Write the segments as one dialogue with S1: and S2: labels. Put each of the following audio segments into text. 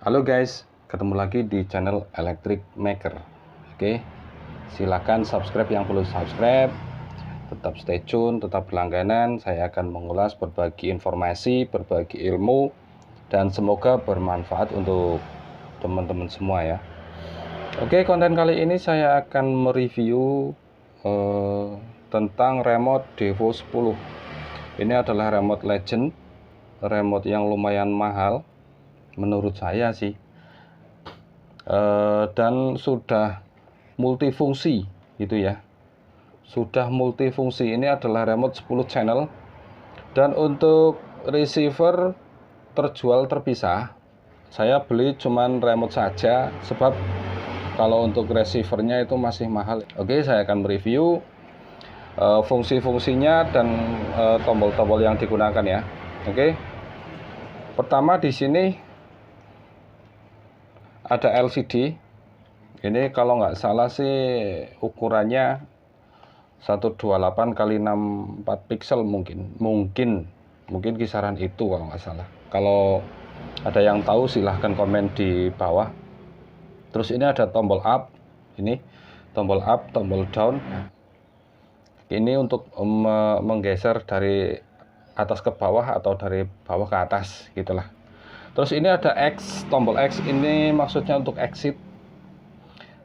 S1: Halo guys, ketemu lagi di channel Electric Maker. Oke, silakan subscribe yang perlu subscribe. Tetap stay tune, tetap berlangganan. Saya akan mengulas berbagi informasi, berbagi ilmu, dan semoga bermanfaat untuk teman-teman semua ya. Oke, konten kali ini saya akan mereview tentang remote Devo 10. Ini adalah remote legend, remote yang lumayan mahal menurut saya sih, dan sudah multifungsi gitu ya, sudah multifungsi. Ini adalah remote 10 channel, dan untuk receiver terjual terpisah. Saya beli cuman remote saja, sebab kalau untuk receivernya itu masih mahal. Oke, saya akan mereview fungsi-fungsinya dan tombol-tombol yang digunakan ya. Oke, pertama di sini ada LCD. Ini kalau nggak salah sih ukurannya 128 kali 64 pixel, mungkin kisaran itu kalau nggak salah. Kalau ada yang tahu silahkan komen di bawah. Terus ini ada tombol up, ini tombol up, tombol down. Ini untuk menggeser dari atas ke bawah atau dari bawah ke atas gitulah. Terus ini ada X, tombol X ini maksudnya untuk exit.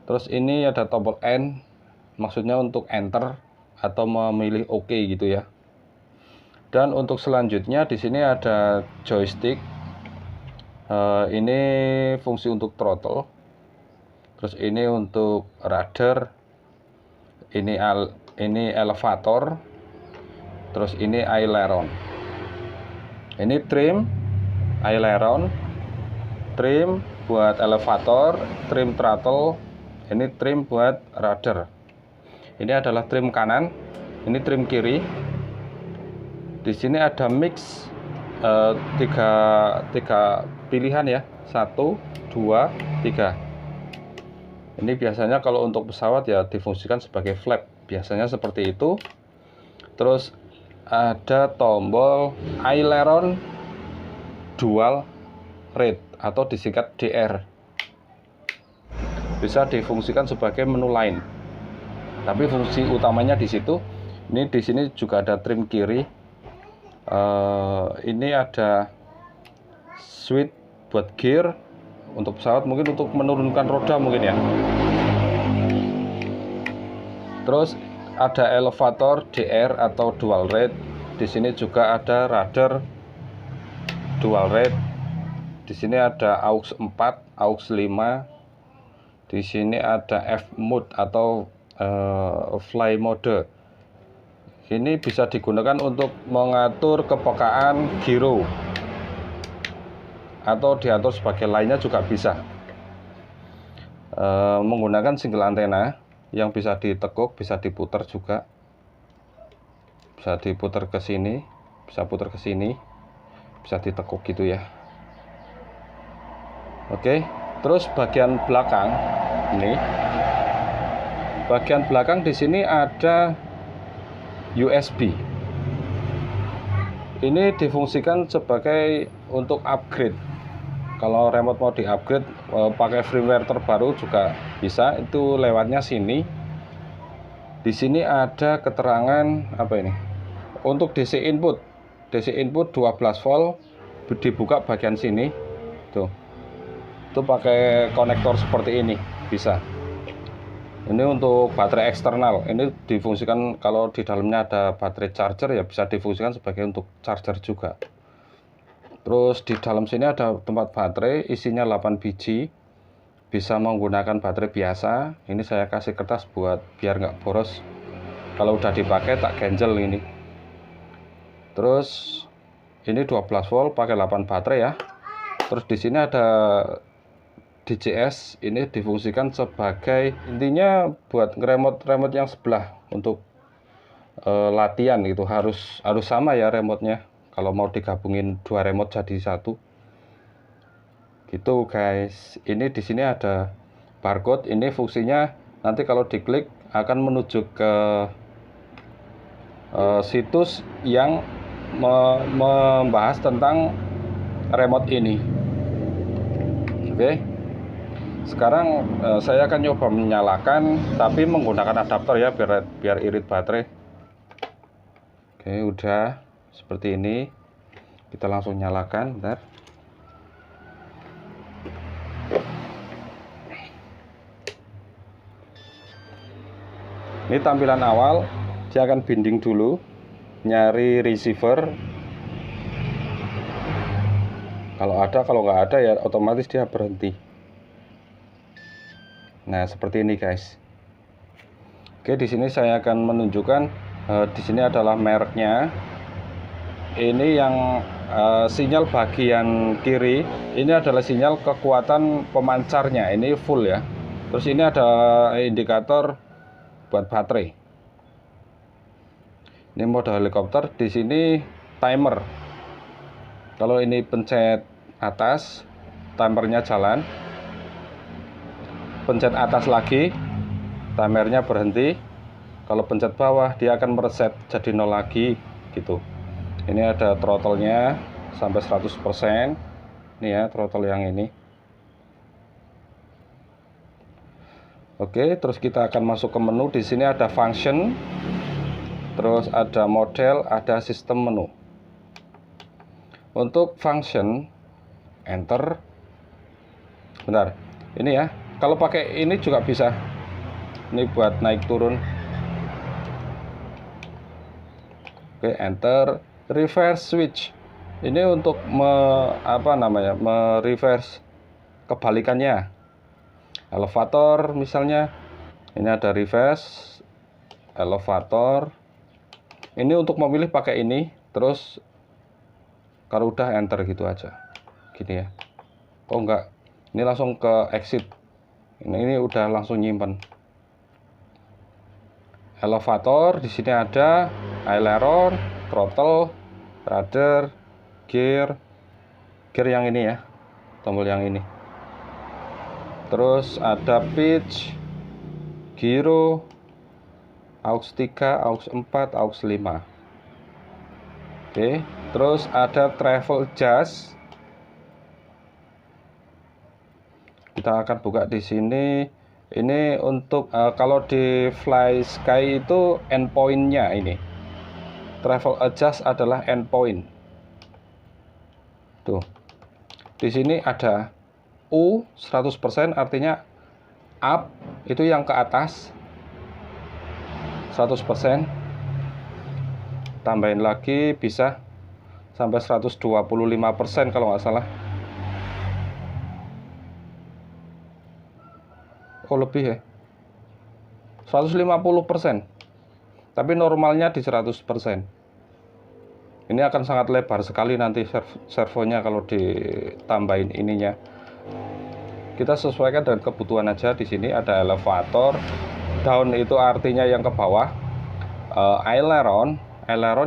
S1: Terus ini ada tombol N, maksudnya untuk enter atau memilih OK gitu ya. Dan untuk selanjutnya di sini ada joystick. Ini fungsi untuk throttle. Terus ini untuk rudder. Ini elevator. Terus ini aileron. Ini trim, aileron, trim buat elevator, trim throttle, ini trim buat rudder. Ini adalah trim kanan, ini trim kiri. Di sini ada mix tiga pilihan ya, 1, 2, 3. Ini biasanya kalau untuk pesawat ya difungsikan sebagai flap, biasanya seperti itu. Terus ada tombol aileron dual rate atau disingkat DR, bisa difungsikan sebagai menu lain, tapi fungsi utamanya di situ. Ini di sini juga ada trim kiri. Ini ada switch buat gear untuk pesawat, mungkin untuk menurunkan roda mungkin ya. Terus ada elevator DR atau dual rate. Di sini juga ada rudder dual rate. Di sini ada aux 4, aux 5. Di sini ada F mode atau fly mode. Ini bisa digunakan untuk mengatur kepekaan gyro atau diatur sebagai lainnya juga bisa. Menggunakan single antena yang bisa ditekuk, bisa diputar juga. Bisa diputar ke sini, bisa putar ke sini, bisa ditekuk gitu ya. Oke, terus bagian belakang ini, bagian belakang di sini ada USB. Ini difungsikan sebagai untuk upgrade. Kalau remote mau di-upgrade pakai firmware terbaru juga bisa, itu lewatnya sini. Di sini ada keterangan apa ini? Untuk DC input. DC input 12 volt, dibuka bagian sini. Tuh. Itu pakai konektor seperti ini bisa. Ini untuk baterai eksternal. Ini difungsikan kalau di dalamnya ada baterai charger ya bisa difungsikan sebagai untuk charger juga. Terus di dalam sini ada tempat baterai, isinya 8 biji. Bisa menggunakan baterai biasa. Ini saya kasih kertas buat biar nggak boros. Kalau udah dipakai tak ganjel ini. Terus ini 12 volt pakai 8 baterai ya. Terus di sini ada DCS, ini difungsikan sebagai intinya buat remote yang sebelah untuk latihan gitu, harus sama ya remote-nya. Kalau mau digabungin dua remote jadi satu. Gitu guys. Ini di sini ada barcode, ini fungsinya nanti kalau diklik akan menuju ke situs yang membahas tentang remote ini. Oke. Sekarang saya akan coba menyalakan, tapi menggunakan adaptor ya, biar irit baterai. Oke, udah seperti ini. Kita langsung nyalakan, bentar. Ini tampilan awal, dia akan binding dulu, nyari receiver. Kalau ada, kalau nggak ada ya otomatis dia berhenti. Nah, seperti ini guys. Oke, di sini saya akan menunjukkan di sini adalah mereknya. Ini yang sinyal bagian kiri, ini adalah sinyal kekuatan pemancarnya. Ini full ya. Terus ini ada indikator buat baterai. Ini mode helikopter, di sini timer. Kalau ini pencet atas, timernya jalan. Pencet atas lagi, timernya berhenti. Kalau pencet bawah, dia akan mereset jadi 0 lagi gitu. Ini ada throttle-nya sampai 100%. Ini ya throttle yang ini. Oke, terus kita akan masuk ke menu. Di sini ada function, terus ada model, ada sistem menu. Untuk function, enter. Bentar, ini ya. Kalau pakai ini juga bisa. Ini buat naik turun. Oke, enter. Reverse switch. Ini untuk reverse kebalikannya. Elevator misalnya. Ini ada reverse elevator. Ini untuk memilih pakai ini, terus kalau udah enter gitu aja. Gini ya. Oh enggak. Ini langsung ke exit. Ini udah langsung nyimpen. Elevator, di sini ada aileron, throttle, rudder, gear yang ini ya, tombol yang ini. Terus ada pitch, gyro, aux 3, aux 4, aux 5. Oke, terus ada travel adjust. Kita akan buka di sini. Ini untuk kalau di Fly Sky itu endpoint-nya ini. Travel adjust adalah endpoint. Tuh. Di sini ada U 100%, artinya up itu yang ke atas 100%. Tambahin lagi bisa sampai 125% kalau nggak salah. Oh lebih ya, 150%, tapi normalnya di 100%. Ini akan sangat lebar sekali nanti servonya kalau ditambahin ininya. Kita sesuaikan dengan kebutuhan aja. Di sini ada elevator, down itu artinya yang ke bawah. Aileron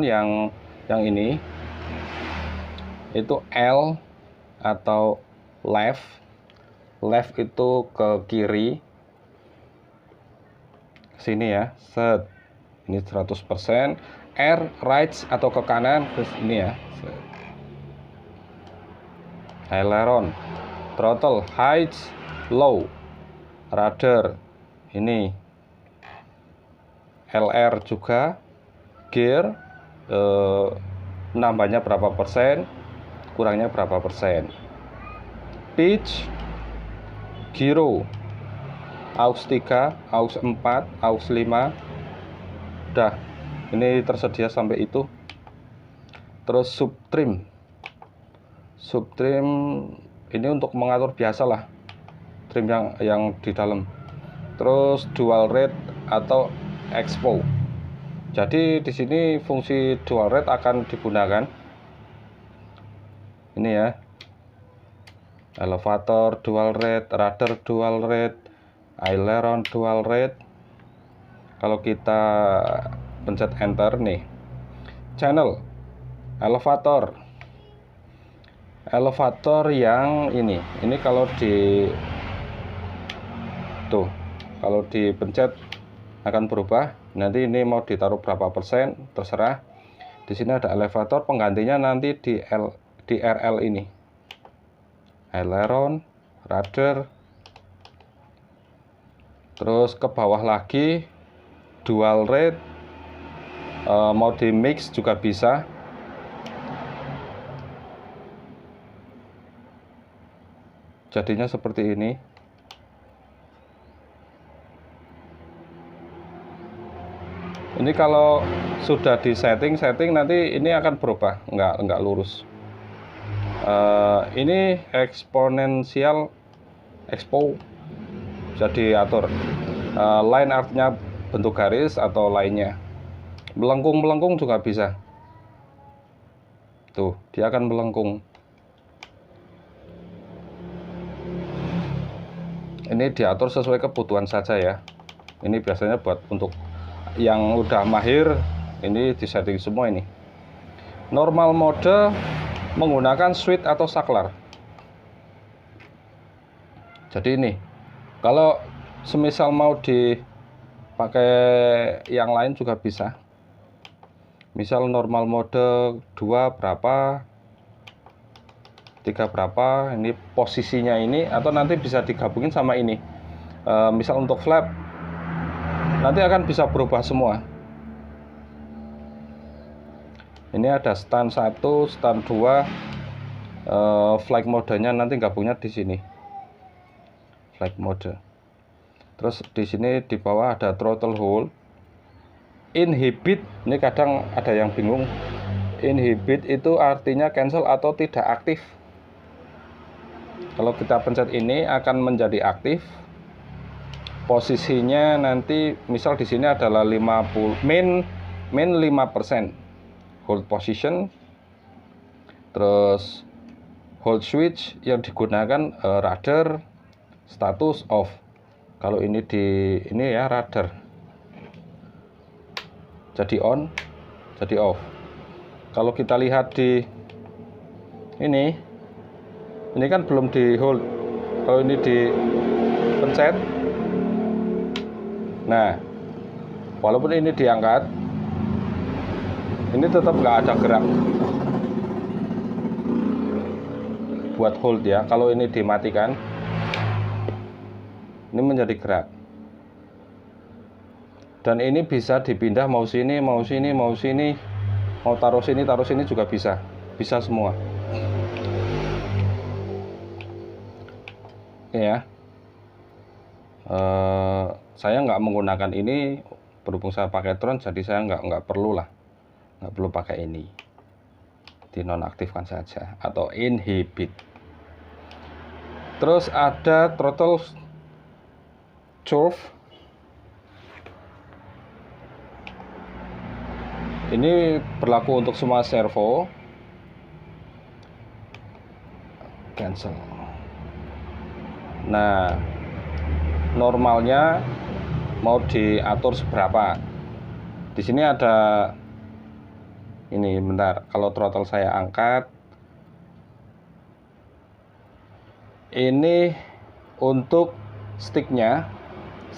S1: yang ini itu L atau left itu ke kiri. Sini ya, set. Ini 100%. R right atau ke kanan, terus ini ya. Set. Aileron, throttle high, low, rudder ini, LR juga, gear nambahnya berapa persen, kurangnya berapa persen, pitch, gyro, aux 3, aux 4, aux 5. Udah, ini tersedia sampai itu. Terus subtrim ini untuk mengatur biasa lah, trim yang di dalam. Terus dual rate atau expo. Jadi di sini fungsi dual rate akan digunakan. Ini ya, elevator dual rate, rudder dual rate, aileron dual rate. Kalau kita pencet enter nih, channel elevator yang ini kalau kalau dipencet akan berubah. Nanti ini mau ditaruh berapa persen terserah. Di sini ada elevator, penggantinya nanti di RL ini, aileron rudder, terus ke bawah lagi dual rate, mau di mix juga bisa. Jadinya seperti ini. Ini kalau sudah di setting nanti ini akan berubah, nggak lurus. Ini eksponensial expo bisa diatur. Line artinya bentuk garis atau lainnya. Melengkung juga bisa. Tuh, dia akan melengkung. Ini diatur sesuai kebutuhan saja ya. Ini biasanya buat untuk yang udah mahir, ini disetting semua ini. Normal mode menggunakan switch atau saklar. Jadi ini, kalau semisal mau dipakai yang lain juga bisa. Misal normal mode 2 berapa, 3 berapa, ini posisinya ini, atau nanti bisa digabungin sama ini. Misal untuk flap, nanti akan bisa berubah semua. Ini ada stand 1, stand 2, flight modenya nanti gabungnya di sini. Flight mode. Terus di sini di bawah ada throttle hold. Inhibit, ini kadang ada yang bingung. Inhibit itu artinya cancel atau tidak aktif. Kalau kita pencet ini akan menjadi aktif. Posisinya nanti misal di sini adalah 50 min 5%. Hold position. Terus hold switch yang digunakan rudder, status off. Kalau ini ya rudder. Jadi on, jadi off. Kalau kita lihat di ini kan belum di hold. Kalau ini dipencet, nah walaupun ini diangkat, ini tetap nggak ada gerak buat hold ya. Kalau ini dimatikan, ini menjadi gerak. Dan ini bisa dipindah mau sini, mau sini, mau sini, mau taruh sini juga bisa. Bisa semua. Ya. Saya nggak menggunakan ini berhubung saya pakai drone, jadi saya nggak perlu pakai ini. Dinonaktifkan saja atau inhibit. Terus ada throttle curve. Ini berlaku untuk semua servo. Cancel. Nah, normalnya mau diatur seberapa. Di sini ada ini, bentar. Kalau throttle saya angkat, ini untuk sticknya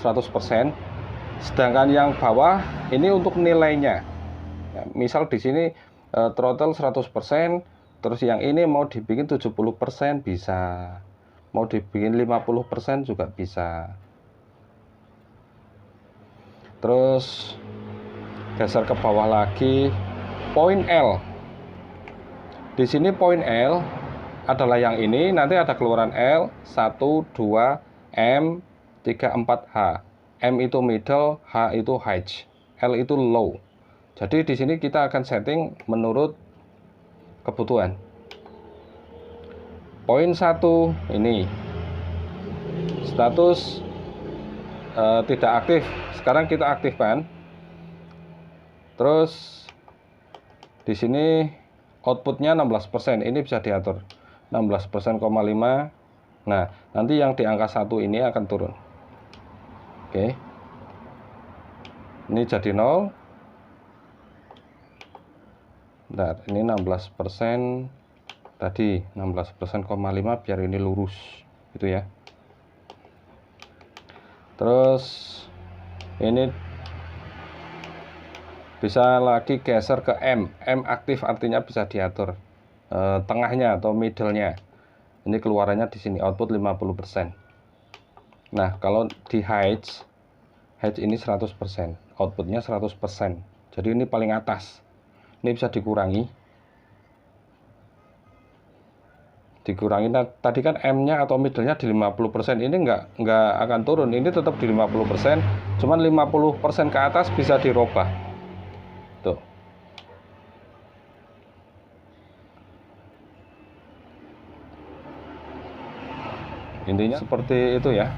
S1: 100%, sedangkan yang bawah ini untuk nilainya. Ya, misal di sini throttle 100%, terus yang ini mau dibikin 70% bisa. Mau dibikin 50% juga bisa. Terus geser ke bawah lagi, point L. Di sini point L adalah yang ini, nanti ada keluaran L 1, 2, M, 3, 4, H. M itu middle, H itu high, L itu low. Jadi di sini kita akan setting menurut kebutuhan. Poin 1 ini status tidak aktif. Sekarang kita aktifkan. Terus di sini outputnya 16%. Ini bisa diatur 16%,5. Nah, nanti yang di angka 1 ini akan turun. Oke. Ini jadi 0. Bentar, ini 16%. Tadi 16%,5 biar ini lurus gitu ya. Terus ini bisa lagi geser ke M. M aktif artinya bisa diatur tengahnya atau middle-nya. Ini keluarannya di sini output 50%. Nah, kalau di height ini 100%, outputnya 100%. Jadi ini paling atas. Ini bisa dikurangi. Nah, tadi kan M-nya atau middle-nya di 50%. Ini nggak akan turun. Ini tetap di 50%. Cuman 50% ke atas bisa dirubah. Tuh. Intinya seperti itu ya.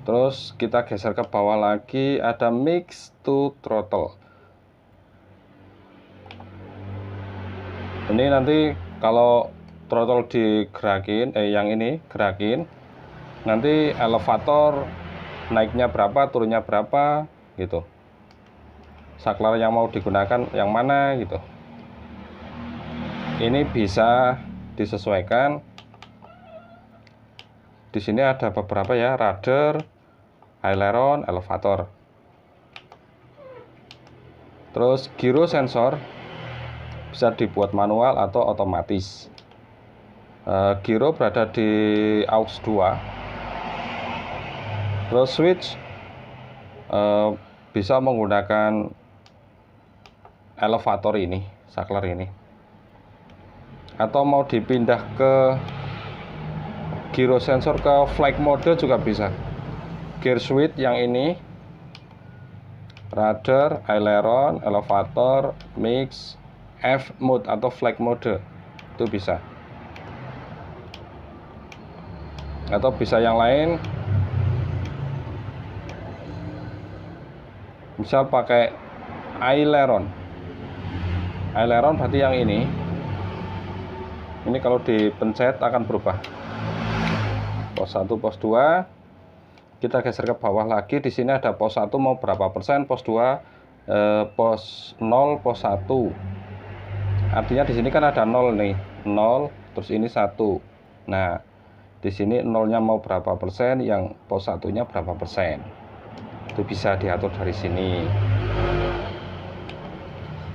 S1: Terus kita geser ke bawah lagi, ada mix to throttle. Ini nanti kalau throttle digerakin, yang ini gerakin, nanti elevator naiknya berapa, turunnya berapa gitu. Saklar yang mau digunakan yang mana gitu. Ini bisa disesuaikan. Di sini ada beberapa ya, rudder, aileron, elevator. Terus gyro sensor bisa dibuat manual atau otomatis. Gyro berada di aux 2. Terus switch bisa menggunakan elevator ini, saklar ini. Atau mau dipindah ke gyro sensor ke flight mode juga bisa. Gear switch yang ini, rudder, aileron, elevator, mix, F mode atau flight mode itu bisa. Atau bisa yang lain, misal pakai aileron. Aileron berarti yang ini kalau dipencet akan berubah. Pos 1, pos 2. Kita geser ke bawah lagi. Di sini ada pos 1 mau berapa persen, pos 2, pos 0, pos 1. Artinya di sini kan ada 0 nih, 0, terus ini 1. Nah, di sini 0-nya mau berapa persen, yang pos 1-nya berapa persen. Itu bisa diatur dari sini.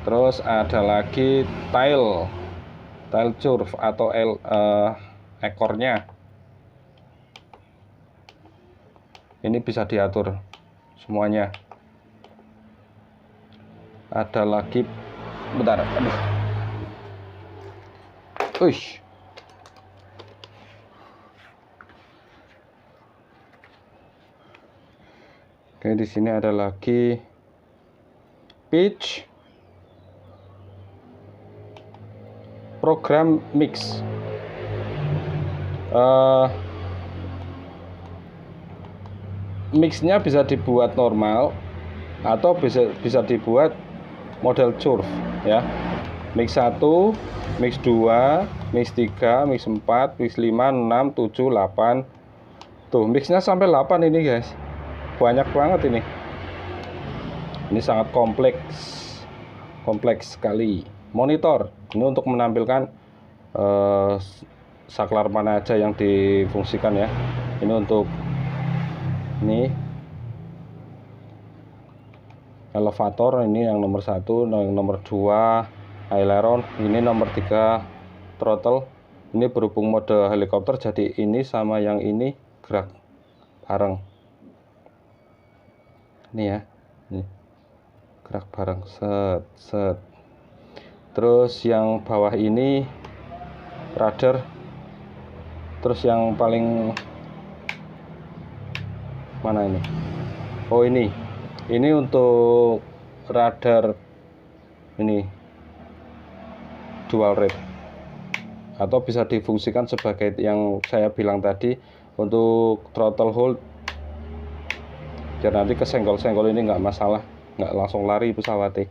S1: Terus ada lagi tail curve atau ekornya. Ini bisa diatur semuanya. Ada lagi, bentar, aduh. Uish. Oke, di sini ada lagi pitch, program mix. Mixnya bisa dibuat normal atau bisa dibuat model curve ya. Mix 1, mix 2, mix 3, mix 4, mix 5, 6, 7, 8. Tuh, mixnya sampai 8 ini guys. Banyak banget ini. Ini sangat kompleks sekali. Monitor ini untuk menampilkan saklar mana aja yang difungsikan ya. Ini untuk ini elevator, ini yang nomor 1, yang nomor 2 aileron, ini nomor 3 throttle. Ini berhubung mode helikopter, jadi ini sama yang ini gerak bareng. Ini ya, ini gerak bareng, set. Terus yang bawah ini rudder. Terus yang paling mana ini? Oh, ini untuk rudder ini dual rate, atau bisa difungsikan sebagai yang saya bilang tadi untuk throttle hold, biar nanti kesenggol-senggol ini nggak masalah, nggak langsung lari pesawatnya.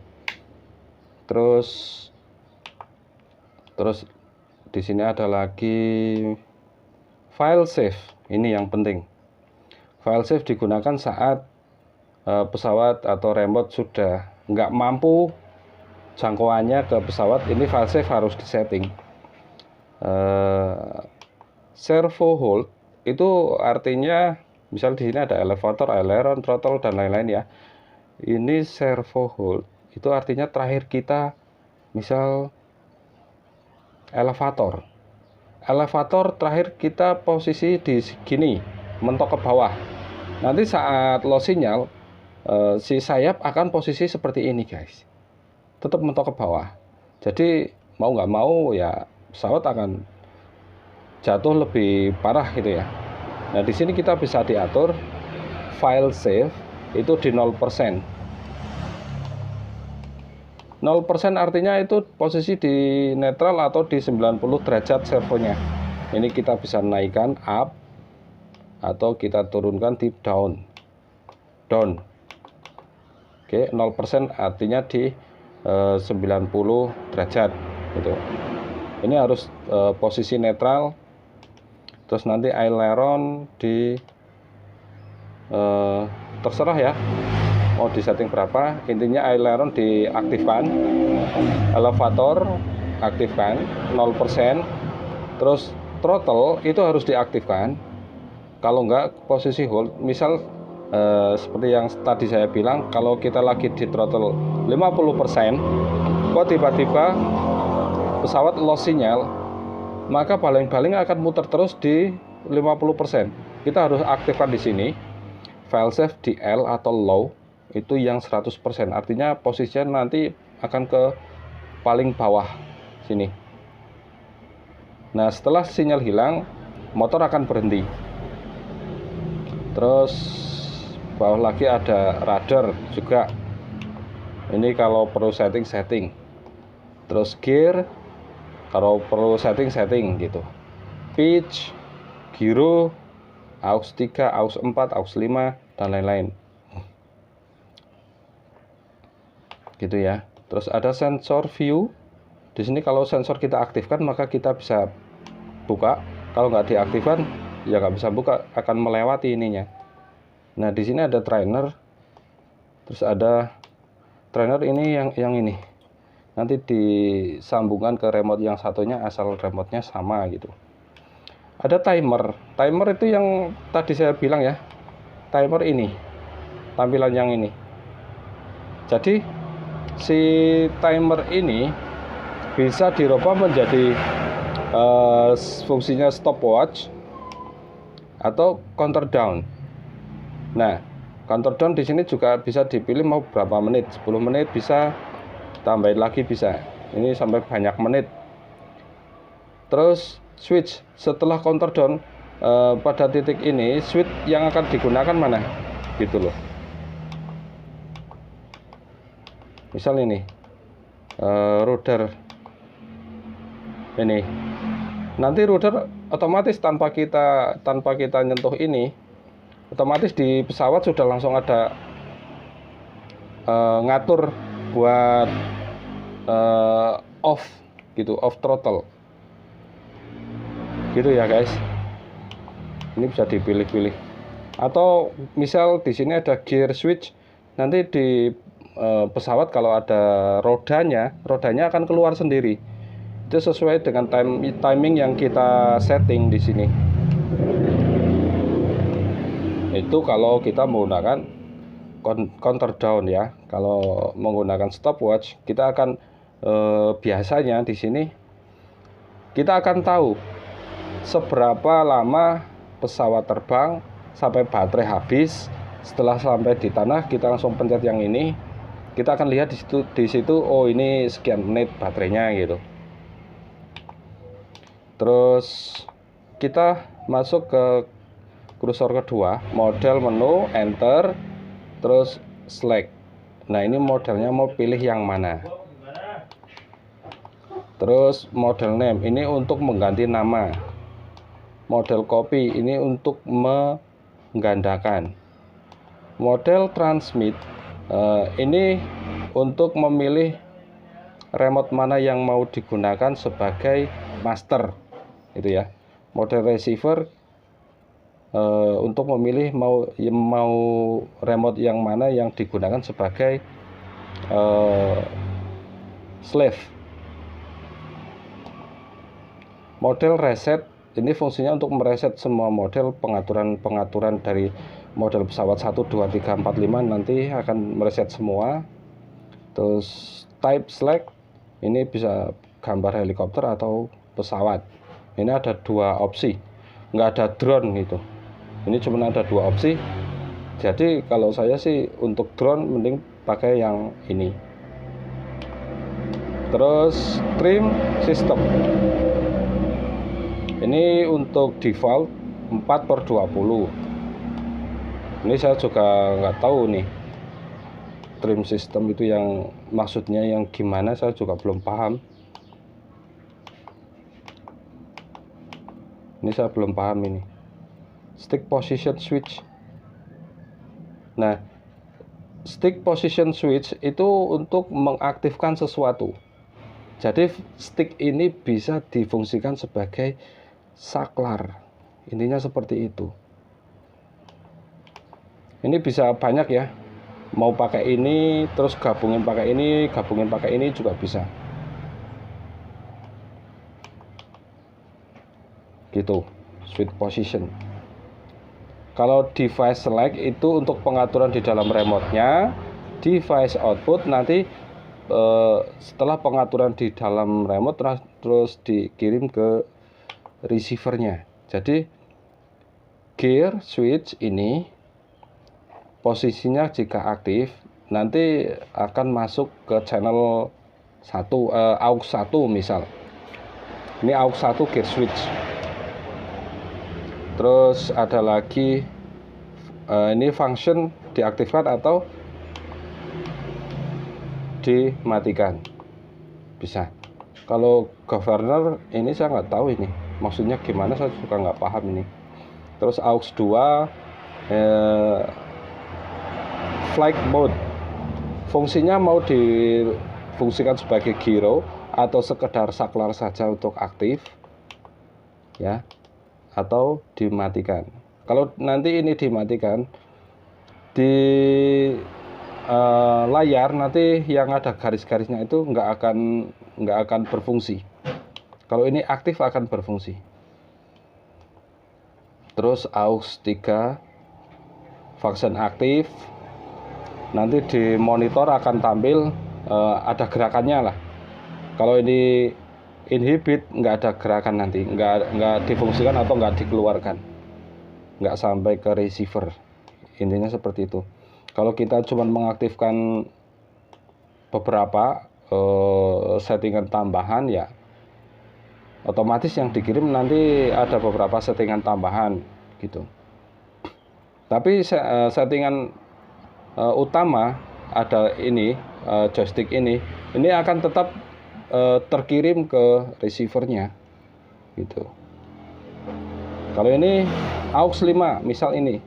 S1: Terus di sini ada lagi file save. Ini yang penting. File save digunakan saat pesawat atau remote sudah nggak mampu jangkauannya ke pesawat. Ini file save harus disetting. Servo hold itu artinya misal di sini ada elevator, aileron, throttle dan lain-lain ya. Ini servo hold itu artinya terakhir kita misal elevator. elevator terakhir kita posisi di gini, mentok ke bawah. Nanti saat low sinyal, si sayap akan posisi seperti ini guys, tetap mentok ke bawah. Jadi mau nggak mau ya pesawat akan jatuh lebih parah gitu ya. Nah di sini kita bisa diatur file save itu di 0%. 0% artinya itu posisi di netral atau di 90 derajat servonya. Ini kita bisa naikkan up atau kita turunkan di down. Oke, 0% artinya di 90 derajat gitu. Ini harus posisi netral. Terus nanti aileron di terserah ya, mau di setting berapa. Intinya aileron diaktifkan, elevator aktifkan 0%. Terus throttle itu harus diaktifkan. Kalau enggak posisi hold, misal seperti yang tadi saya bilang, kalau kita lagi di throttle 50%, kok tiba-tiba pesawat lost sinyal, maka baling-baling akan muter terus di 50%. Kita harus aktifkan di sini file save di L atau low itu yang 100%. Artinya posisinya nanti akan ke paling bawah sini. Nah, setelah sinyal hilang, motor akan berhenti. Terus bawah lagi ada radar juga. Ini kalau perlu setting. Terus gear kalau perlu setting gitu. Pitch, giro, aux 3, aux 4, aux 5 dan lain-lain. Gitu ya. Terus ada sensor view. Di sini kalau sensor kita aktifkan maka kita bisa buka. Kalau nggak diaktifkan ya nggak bisa buka, akan melewati ininya. Nah di sini ada trainer. Terus ada trainer ini yang ini. Nanti disambungkan ke remote yang satunya asal remote-nya sama gitu. Ada timer. Timer itu yang tadi saya bilang ya. Timer ini. Tampilan yang ini. Jadi si timer ini bisa dirubah menjadi fungsinya stopwatch atau counter down. Nah, counter down di sini juga bisa dipilih mau berapa menit, 10 menit bisa, tambahin lagi bisa. Ini sampai banyak menit. Terus switch setelah counter down, pada titik ini switch yang akan digunakan mana? Gitu loh. Misal ini rudder ini, nanti rudder otomatis tanpa kita nyentuh ini, otomatis di pesawat sudah langsung ada ngatur buat off gitu, off throttle gitu ya guys. Ini bisa dipilih-pilih. Atau misal di sini ada gear switch, nanti di pesawat kalau ada rodanya akan keluar sendiri. Itu sesuai dengan timing yang kita setting di sini. Itu kalau kita menggunakan counter down ya. Kalau menggunakan stopwatch, kita akan biasanya di sini kita akan tahu seberapa lama pesawat terbang sampai baterai habis. Setelah sampai di tanah, kita langsung pencet yang ini. Kita akan lihat di situ oh ini sekian menit baterainya gitu. Terus kita masuk ke kursor kedua, model menu, enter, terus select. Nah ini modelnya mau pilih yang mana. Terus model name ini untuk mengganti nama. Model copy ini untuk menggandakan. Model transmit ini untuk memilih remote mana yang mau digunakan sebagai master itu ya. Model receiver untuk memilih mau remote yang mana yang digunakan sebagai slave. Model reset ini fungsinya untuk mereset semua model, pengaturan dari model pesawat 1, 2, 3, 4, 5 nanti akan mereset semua. Terus type select ini bisa gambar helikopter atau pesawat. Ini ada dua opsi, nggak ada drone gitu. Ini cuma ada dua opsi. Jadi kalau saya sih untuk drone mending pakai yang ini. Terus trim system. Ini untuk default 4/20. Ini saya juga nggak tahu nih trim system itu yang maksudnya yang gimana, saya juga belum paham. Ini saya belum paham ini. Stick position switch. Nah, stick position switch itu untuk mengaktifkan sesuatu. Jadi stick ini bisa difungsikan sebagai saklar. Intinya seperti itu. Ini bisa banyak ya. Mau pakai ini, terus gabungin pakai ini juga bisa. Gitu, switch position. Kalau device select itu untuk pengaturan di dalam remote-nya. Device output nanti setelah pengaturan di dalam remote terus dikirim ke receivernya. Jadi gear switch ini posisinya jika aktif nanti akan masuk ke channel 1 aux 1 misal. Ini aux 1 gear switch. Terus ada lagi ini function diaktifkan atau dimatikan. Bisa. Kalau governor ini saya nggak tahu ini maksudnya gimana, saya juga nggak paham ini. Terus aux 2 flight mode, fungsinya mau difungsikan sebagai gyro atau sekedar saklar saja untuk aktif ya, atau dimatikan. Kalau nanti ini dimatikan di layar nanti yang ada garis-garisnya itu nggak akan berfungsi. Kalau ini aktif akan berfungsi. Terus aux 3 function aktif. Nanti di monitor akan tampil ada gerakannya lah. Kalau ini inhibit nggak ada gerakan, nanti nggak difungsikan atau nggak dikeluarkan, nggak sampai ke receiver. Intinya seperti itu. Kalau kita cuma mengaktifkan beberapa settingan tambahan ya otomatis yang dikirim nanti ada beberapa settingan tambahan gitu. Tapi settingan utama ada ini joystick ini akan tetap terkirim ke receivernya gitu. Kalau ini aux 5 misal ini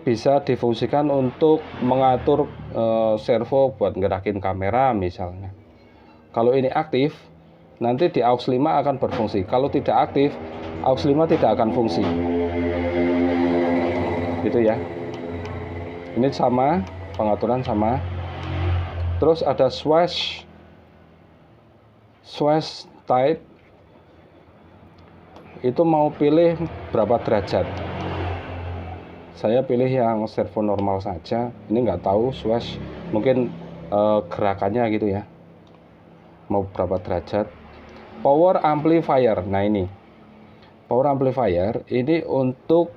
S1: bisa difungsikan untuk mengatur servo buat gerakin kamera misalnya. Kalau ini aktif nanti di aux 5 akan berfungsi. Kalau tidak aktif aux 5 tidak akan fungsi gitu ya. Ini sama, pengaturan sama. Terus ada switch type, itu mau pilih berapa derajat. Saya pilih yang servo normal saja. Ini nggak tahu switch, mungkin gerakannya gitu ya, mau berapa derajat. Power amplifier, nah ini power amplifier ini untuk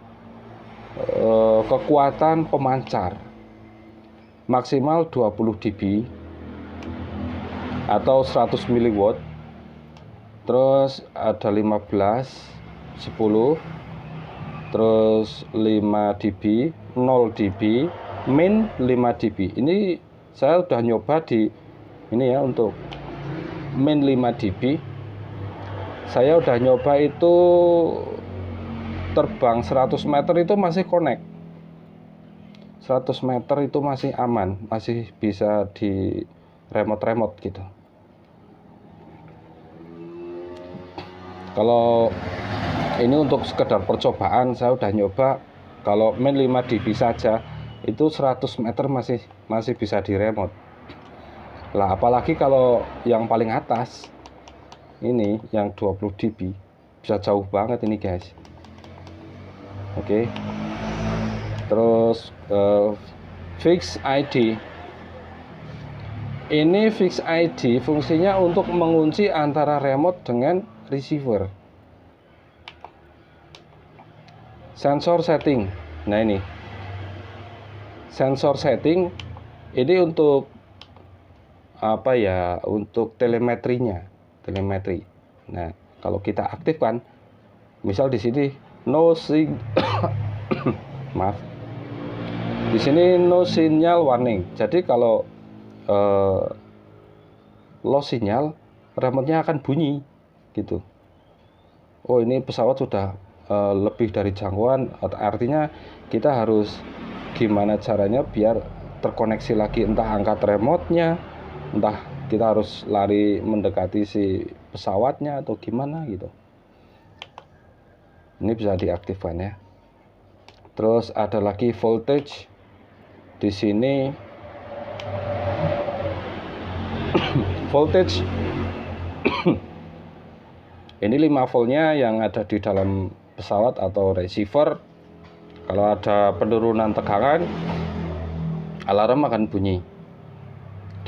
S1: kekuatan pemancar maksimal 20 dB atau 100 mW. Terus ada 15, 10, terus 5 dB, 0 dB, min 5 dB. Ini saya udah nyoba di ini ya, untuk min 5 dB saya udah nyoba itu terbang 100 meter itu masih connect. 100 meter itu masih aman, masih bisa di remote gitu. Kalau ini untuk sekedar percobaan, saya udah nyoba kalau min 5 dB saja itu 100 meter masih bisa di remote lah, apalagi kalau yang paling atas ini yang 20 dB bisa jauh banget ini guys. Oke. Terus fix ID Ini fix ID fungsinya untuk mengunci antara remote dengan receiver. Sensor setting. Nah ini sensor setting ini untuk apa ya, untuk telemetri. Nah kalau kita aktifkan, misal di sini no sig maaf, di sini no signal warning. Jadi kalau low sinyal, remote-nya akan bunyi gitu. Oh ini pesawat sudah lebih dari jangkauan, artinya kita harus gimana caranya biar terkoneksi lagi, entah angkat remote-nya, entah kita harus lari mendekati si pesawatnya atau gimana gitu. Ini bisa diaktifkan ya. Terus ada lagi voltage di sini. Voltage ini 5 voltnya yang ada di dalam pesawat atau receiver. Kalau ada penurunan tegangan, alarm akan bunyi.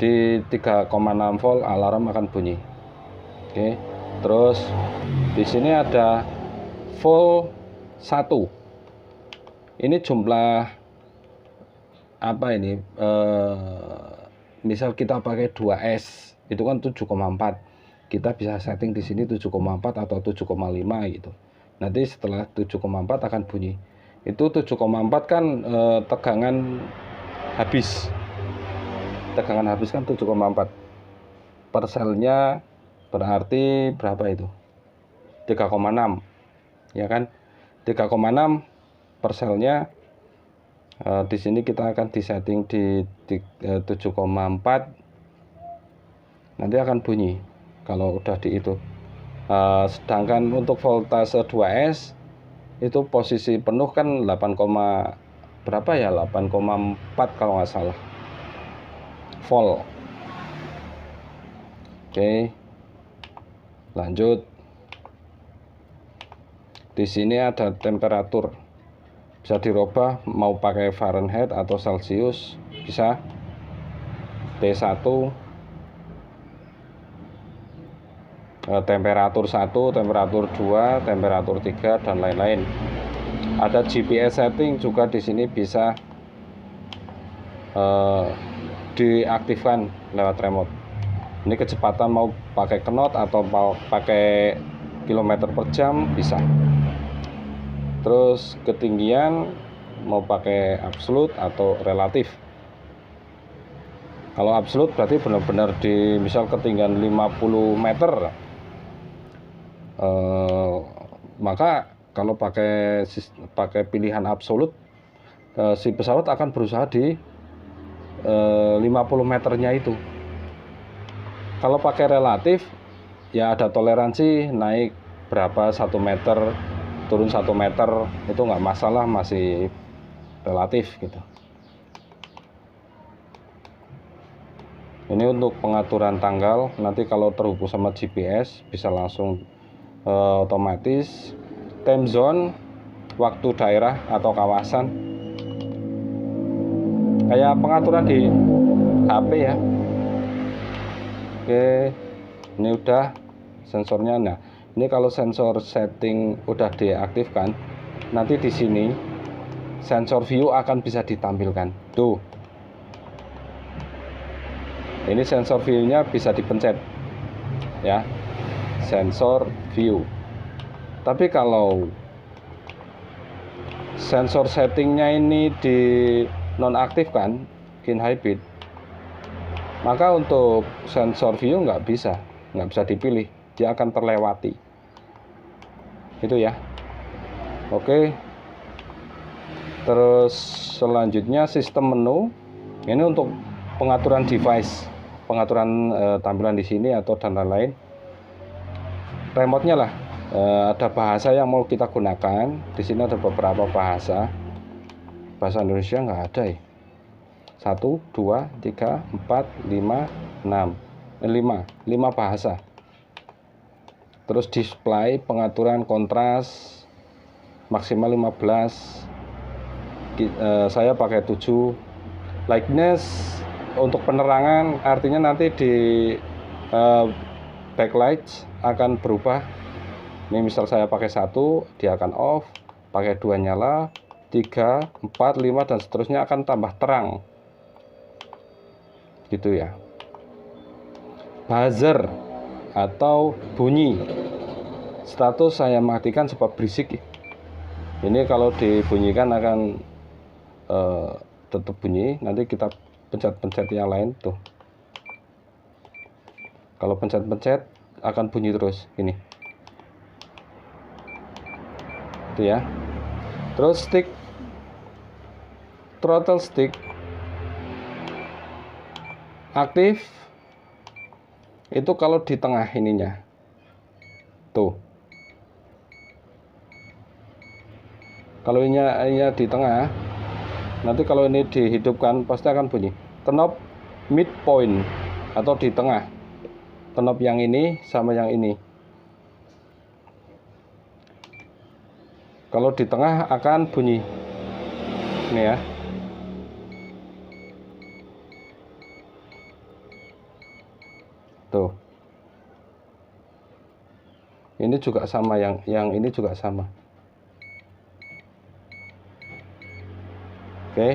S1: Di 3,6 volt alarm akan bunyi. Oke. Terus di sini ada volt 1. Ini jumlah apa ini? Misal kita pakai 2S, itu kan 7,4. Kita bisa setting di sini 7,4 atau 7,5 gitu. Nanti setelah 7,4 akan bunyi. Itu 7,4 kan tegangan habis. Tegangan habis kan 7,4. Per selnya berarti berapa itu? 3,6. Ya kan? 3,6 per selnya. Di sini kita akan disetting di 7,4. Nanti akan bunyi kalau udah di itu. Sedangkan untuk voltase 2S itu posisi penuh kan 8, berapa ya, 8,4 kalau nggak salah volt. Oke, lanjut. Di sini ada temperatur, bisa dirubah mau pakai Fahrenheit atau Celsius, bisa. T1, temperatur 1, temperatur 2, temperatur 3 dan lain-lain. Ada GPS setting juga di sini, bisa diaktifkan lewat remote. Ini kecepatan mau pakai knot atau mau pakai kilometer per jam bisa. Terus ketinggian mau pakai absolut atau relatif. Kalau absolut berarti benar-benar di misal ketinggian 50 meter. Maka kalau pakai pilihan absolut, si pesawat akan berusaha di 50 meternya itu. Kalau pakai relatif ya ada toleransi, naik berapa 1 meter, turun 1 meter, itu nggak masalah, masih relatif gitu. Ini untuk pengaturan tanggal. Nanti kalau terhubung sama GPS bisa langsung otomatis. Time zone, waktu daerah atau kawasan, kayak pengaturan di HP ya. Oke, ini udah sensornya. Nah, ini kalau sensor setting udah diaktifkan, nanti di sini sensor view akan bisa ditampilkan. Tuh, ini sensor view-nya bisa dipencet ya, sensor view. Tapi kalau sensor settingnya ini di nonaktifkan, inhibit, maka untuk sensor view nggak bisa dipilih, dia akan terlewati. Itu ya. Oke. Terus selanjutnya sistem menu. Ini untuk pengaturan device, pengaturan tampilan di sini atau dan lain-lain. Remote-nya lah. Ada bahasa yang mau kita gunakan. Di sini ada beberapa bahasa. Bahasa Indonesia nggak ada ya. 1, 2, 3, 4, 5, 6, 5 bahasa. Terus display, pengaturan kontras maksimal 15. Saya pakai 7. Likeness untuk penerangan artinya nanti di backlight akan berubah. Ini misal saya pakai 1, dia akan off, pakai 2 nyala, 3, 4, 5 dan seterusnya akan tambah terang. Gitu ya. Buzzer atau bunyi. Status saya matikan sebab berisik. Ini kalau dibunyikan akan tetap bunyi. Nanti kita pencet-pencet yang lain tuh. Kalau pencet-pencet akan bunyi terus ini. Itu ya. Terus stick, throttle stick aktif itu kalau di tengah ininya. Tuh. Kalau ini di tengah, nanti kalau ini dihidupkan pasti akan bunyi. Knob midpoint atau di tengah. Knob yang ini sama yang ini. Kalau di tengah akan bunyi. Ini ya. Tuh. Ini juga sama, yang ini juga sama. Oke.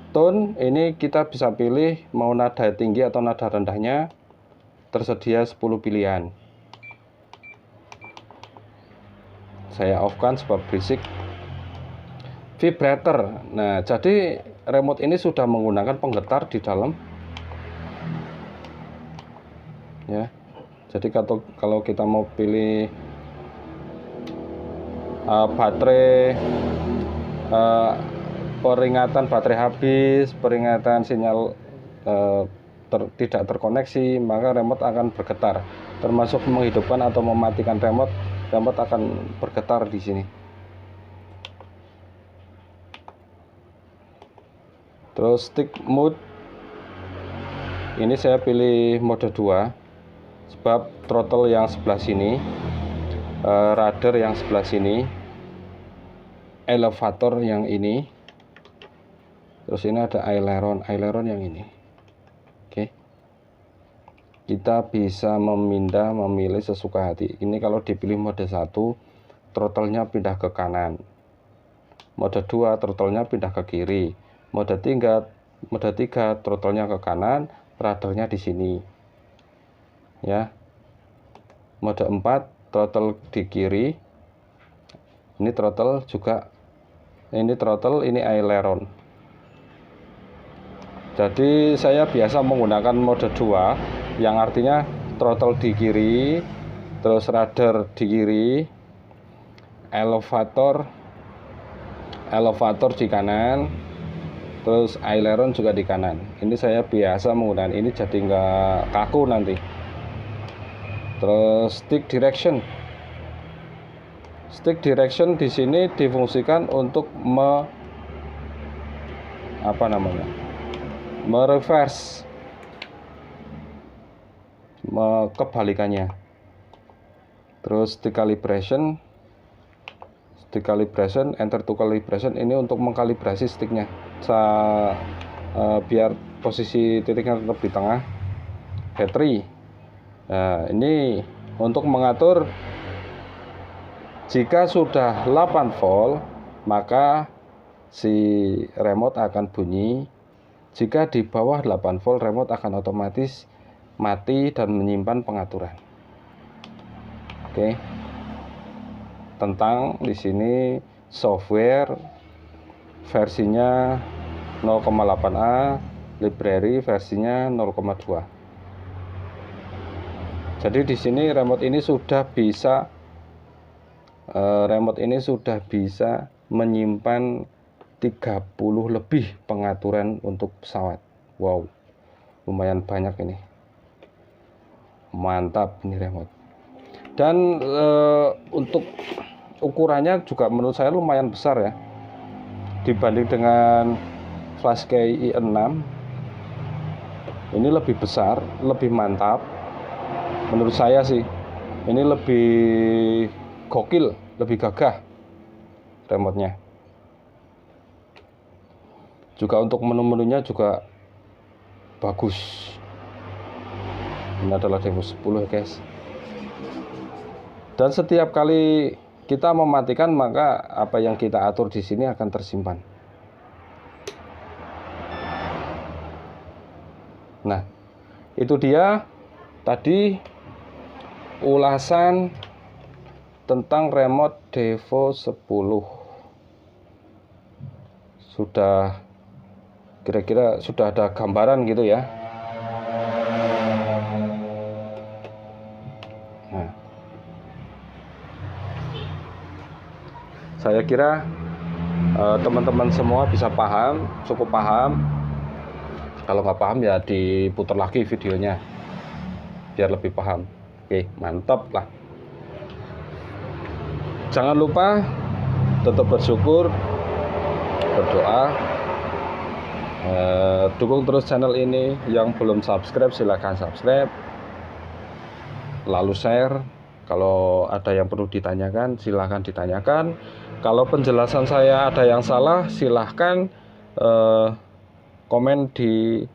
S1: Tone ini kita bisa pilih mau nada tinggi atau nada rendahnya. Tersedia 10 pilihan. Saya off-kan sebab berisik. Vibrator. Nah, jadi remote ini sudah menggunakan penggetar di dalam. Ya. Jadi kalau kita mau pilih baterai, peringatan baterai habis, peringatan sinyal tidak terkoneksi, maka remote akan bergetar. Termasuk menghidupkan atau mematikan remote akan bergetar di sini. Terus stick mode, ini saya pilih mode 2 sebab throttle yang sebelah sini, rudder yang sebelah sini, elevator yang ini, terus ini ada aileron yang ini. Oke. Kita bisa memilih sesuka hati. Ini kalau dipilih mode 1, throttle-nya pindah ke kanan. Mode 2, throttle-nya pindah ke kiri. Mode 3, throttle-nya ke kanan, rudder-nya di sini. Ya. Mode 4, throttle di kiri. Ini throttle juga. Ini throttle, ini aileron. Jadi saya biasa menggunakan mode 2 yang artinya throttle di kiri, terus rudder di kiri, elevator di kanan, terus aileron juga di kanan. Ini saya biasa menggunakan ini jadi nggak kaku nanti. Terus stick direction di sini difungsikan untuk mereverse, kebalikannya. Terus stick calibration, enter to calibration, ini untuk mengkalibrasi sticknya biar posisi titiknya tetap di tengah. Battery. Nah, ini untuk mengatur jika sudah 8 volt maka si remote akan bunyi. Jika di bawah 8 volt remote akan otomatis mati dan menyimpan pengaturan. Oke. Tentang di sini software versinya 0,8A, library versinya 0,2. Jadi di sini remote ini sudah bisa menyimpan 30 lebih pengaturan untuk pesawat. Wow, lumayan banyak ini. Mantap ini remote. Dan untuk ukurannya juga menurut saya lumayan besar ya, dibanding dengan FlashSky i6. Ini lebih besar, lebih mantap. Menurut saya sih ini lebih gokil, lebih gagah remotenya. Juga untuk menu-menunya juga bagus. Ini adalah Devo 10 ya guys. Dan setiap kali kita mematikan, maka apa yang kita atur di sini akan tersimpan. Nah, itu dia tadi ulasan tentang remote Devo 10. Sudah kira-kira sudah ada gambaran gitu ya. Nah, saya kira teman-teman semua bisa paham, cukup paham. Kalau nggak paham ya diputar lagi videonya biar lebih paham. Oke, mantap lah. Jangan lupa tetap bersyukur, berdoa, dukung terus channel ini. Yang belum subscribe silahkan subscribe, lalu share. Kalau ada yang perlu ditanyakan silahkan ditanyakan. Kalau penjelasan saya ada yang salah silahkan komen di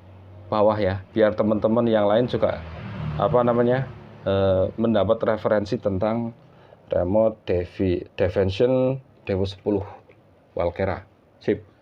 S1: bawah ya, biar teman-teman yang lain juga mendapat referensi tentang remote Devention Devo 10 Walkera. Sip.